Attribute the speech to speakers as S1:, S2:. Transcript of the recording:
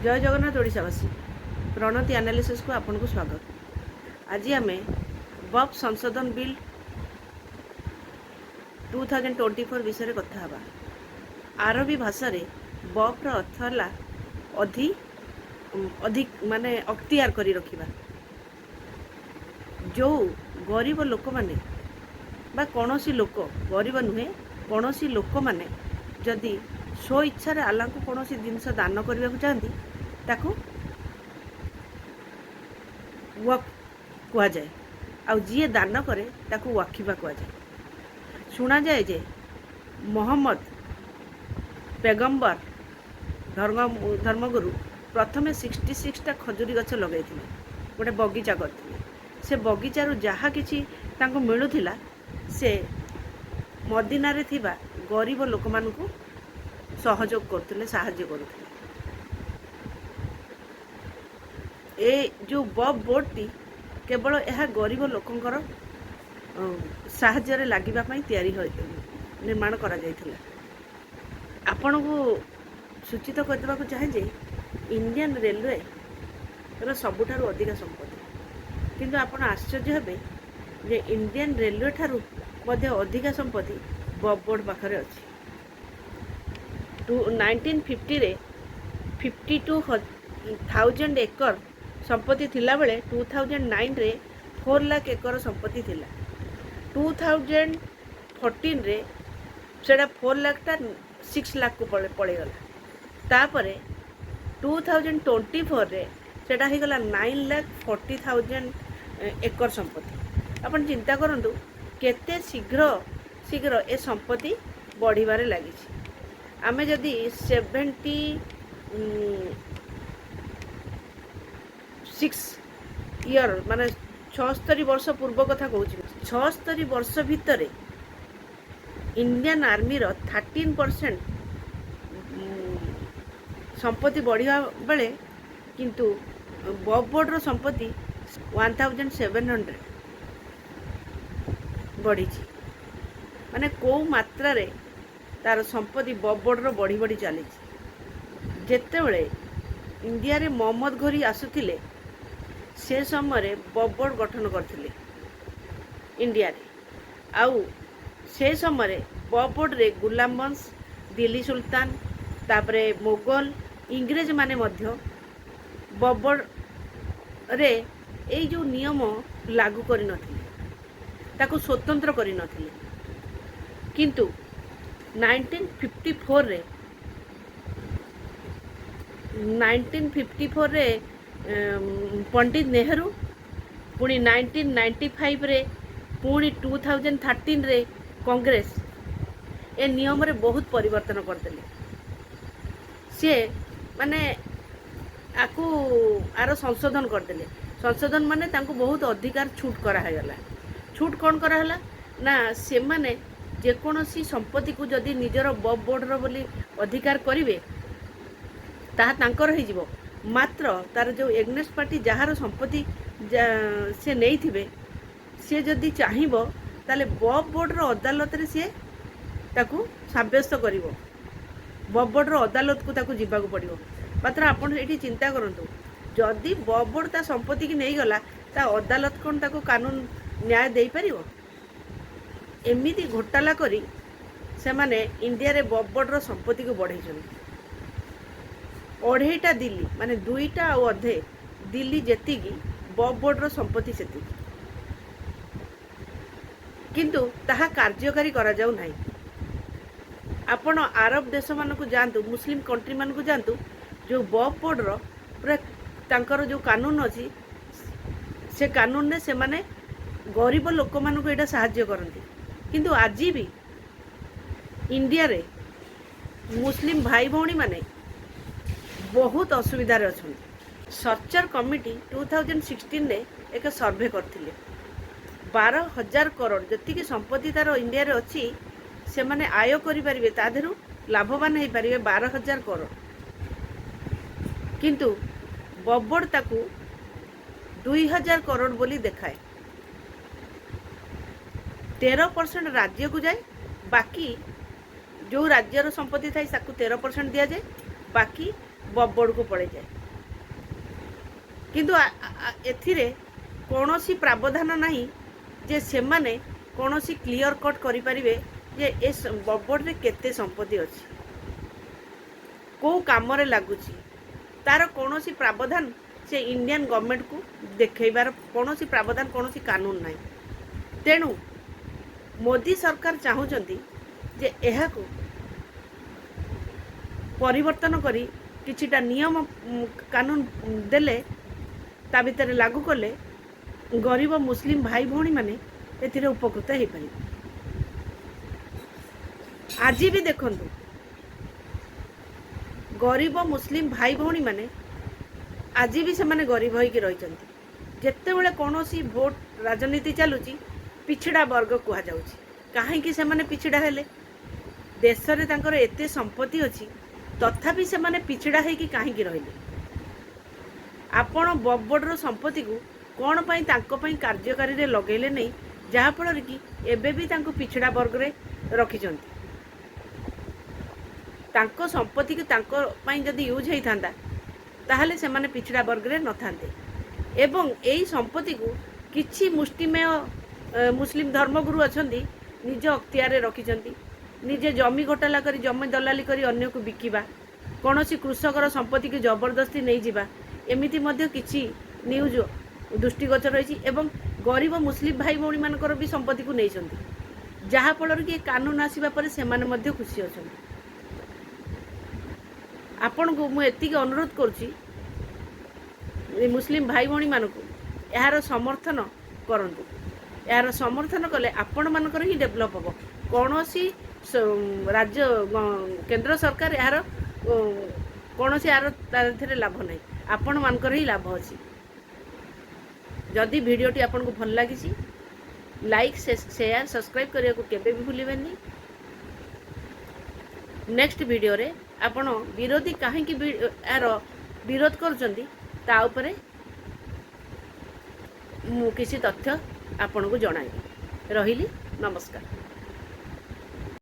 S1: जय जगन्नाथ ओडिशावासी प्रणति एनालिसिस को आपन को स्वागत। आज आम बफ संशोधन बिल 2024 विषय कथा हवा। आरबी भाषा रे बफ्र अर्थ है अधिक माने अख्तियार करी रखिबा। जो गरीब लोक माने बा कौनसी लोक गरीब नुहे कौनसी लोक माने जदि स्व इच्छा आल्ला को कौनसी जिनस दान करने को चाहती ताकू वक कह जाए आउ जी दान करे ताकू वाखिबा कह जाए। शुणा जाए जे मोहम्मद पैगंबर धर्मगुरु प्रथमे 66टा खजुरी गछ लगे गोटे बगीचा करते। से बगीचारू जहाँ किसी मिलूला से मदीना रे थिबा गरीब लोक मानकू सहयोग करते साहाଯ୍य करते। ए जो बफ बोर्डटी केवल यह गरीब लोकंकर साहाଯ୍य लागिबा पई तैयारी निर्माण करा जायथिला। आपन को सूचित कर देबा को चाहे जे इंडियन रेलवे रो सबुठारु अधिक संपत्ति, किंतु आपन आश्चर्य हेबे जे इंडियन रेलवे ठारु मध्ये अधिक संपत्ति बफ बोर्ड पाखरे अछि। 1950 रे 52,000 एकर संपत्ति थिला बेले 2009 रे 4 लाख एकर संपत्ति थिला। 2014 रे सेटा 4 लाख टा 6 लाख को पड़े गला। तापरे 2024 रे सेटा ही गला 9,40,000 एकर संपत्ति। अपन चिंता करंतु केते शीघ्र शीघ्र ए संपत्ति बढ़िबारे लागि। आमे जदि 76 ईयर माने 76 वर्ष पूर्व कथा कहूँ। 76 वर्ष भितर इंडियन आर्मी रो 13% संपत्ति बढ़िया बेले किंतु बफ बोर्ड रो संपत्ति 1700 बढ़ी। माने को मात्रा रे तार संपत्ति बफ बोर्ड रो बढ़ी बढ़ी चली। जेते बेले इंडिया रे मोहम्मद घोरी आसुथिले से समय बफ बोर्ड गठन करथिले इंडिया रे। आउ से समय बफ बोर्ड रे गुलाम वंश, दिल्ली सुल्तान, तापरे मोगल, इंग्रेज माने मध्य बफ बोर्ड रे ए जो नियम लागू करि नथिले, ताको स्वतंत्र करि नथिले। किंतु 1954 रे पंडित नेहरू पुणी 1995 रे पुणी 2013 रे कांग्रेस ए नियम रे बहुत परिवर्तन करदेले। सी माने आकु आर संशोधन करदेले। संशोधन माने तांको बहुत अधिकार छूट करा गला। छूट कौन करा हला ना से माने जेकोसी संपत्ति को जदि निजर बफ बोर्ड रो बोली अधिकार करिवे ताहा तांकर ही जीवो। मात्र तार जो एग्नेस्ट पार्टी जहार संपत्ति से नहीं थिबे से जदि चाहिबो ताले बफ बोर्ड रो अदालत रे से ताकू साब्यस्त करिवो। बफ बोर्ड रो अदालत को ताकू जीवा को पड़िवो। मात्र आपण एठी चिंता करंतु जदि बफ बोर्ड ता संपत्ति की नहीं गला ता अदालत कोन ताकू कानून न्याय देई परिवो। एमिति घोटाला करी से माने इंडिया रे बफ बोर्ड रो संपत्ति को बढ़ाई छन। 2.5टा दिल्ली माने 2टा और अधे दिल्ली जेतिकी बफ बोर्ड रो संपत्ति सेति, किंतु ताहा कार्यकारी करा जाऊ नाही। आपण अरब देश मान को जानतु, मुस्लिम कंट्री मान को जानतु, जो बफ बोर्ड रो पूरा तांकर जो कानून अछि से कानून ने से माने गरीब लोक मान को एटा सहाय्य करंती। किंतु आज भी इंडिया रे मुस्लिम भाई भौणी माने बहुत असुविधा अच्छा। सर्चर कमिटी 2016 रे एक सर्वे करथिले। 12,000 करोड़ जति संपत्ति तार इंडिया रे अच्छी से माने आय करि परिबे, ता देहरु लाभवान हो पारे 12,000 करोड़। किंतु बफ बोर्ड ताकू 2,000 करोड़ बोली देखाए। 13% राज्य को जाए, बाकी जो राज्यर संपत्ति थाई 13% दि जाए, बाकी बब्बड़ को पड़े जाए किंतु एथिरे कौनसी प्रावधान नहीं जे से माने कौनसी क्लियर कट करि परिबे जे ए बब्बड़ रे केते संपत्ति अछि को काम रे लागुची तार कौनसी प्रावधान से इंडियन गवर्नमेंट को देखैबार कौनसी प्रावधान कौनसी कानून नहीं तेणु मोदी सरकार चाहूचंती जे एहा को परिवर्तन करी किछिटा नियम कानून देले ता भितर लागू कले गरीब मुस्लिम भाई भौणी माने एथिरे उपकृत हो पारे। आज भी देखंतु गरीब मुस्लिम भाई भौणी माने आज भी से माने गरीब होइकी रहिचंती जेतेबेले कोनोसी वोट राजनीति चलुची पिछड़ा वर्ग कुहा जाउची काहेकि से माने पिछड़ा हेले देश रे तांकर एते संपत्ति अछि तथापि से माने पिछड़ा हेकी काहेकि रहिले आपण बब्बड़ संपत्ति को कौन पाई तांको पाई कार्यकारी रे लगेले नहीं जहाँ फल कि एबे भी तांको पिछड़ा वर्ग रे रखिचंती तांको संपत्ति को तांको पाई जदि यूज होई थांदा ताहले से माने पिछड़ा वर्ग रे न थांते एवं एई संपत्ति को किछि मुष्टिमेय मुस्लिम धर्मगुरु अछंती निज अख्तियार रे रखिचंती निजे जमी घोटाला करी जमी दलाली करी अन्य को बिकिबा कौनसी कृषकर संपत्ति की जबरदस्ती नहीं जिबा एमिति मध्य किछि न्यूज दृष्टिगोचर रही एवं गरीब मुस्लिम भाई भौणी मानकर भी संपत्ति को नहीं जहाँ फल कि कानून आसवा पर से माने मध्य खुशी अच्छा आपण को मु एतिक अनुरोध करुच्ची मुस्लिम भाई भौणी मानक यार समर्थन करंतु यार समर्थन कले आपण मानकर ही डेभलप हम कौन सी राज्य केंद्र सरकार यार कौन सी यार तार लाभ नहीं आपण मानकर ही लाभ अच्छी जदि वीडियोटी आपन को भल लगी लाइक शेयर सब्सक्राइब करने को केबे भी भूलिबेनी नेक्स्ट वीडियो रे आपण विरोधी कहीं यार विरोध करचंदी ता उपरे किसी तथ्य आपन को जणाइबी रहिली नमस्कार।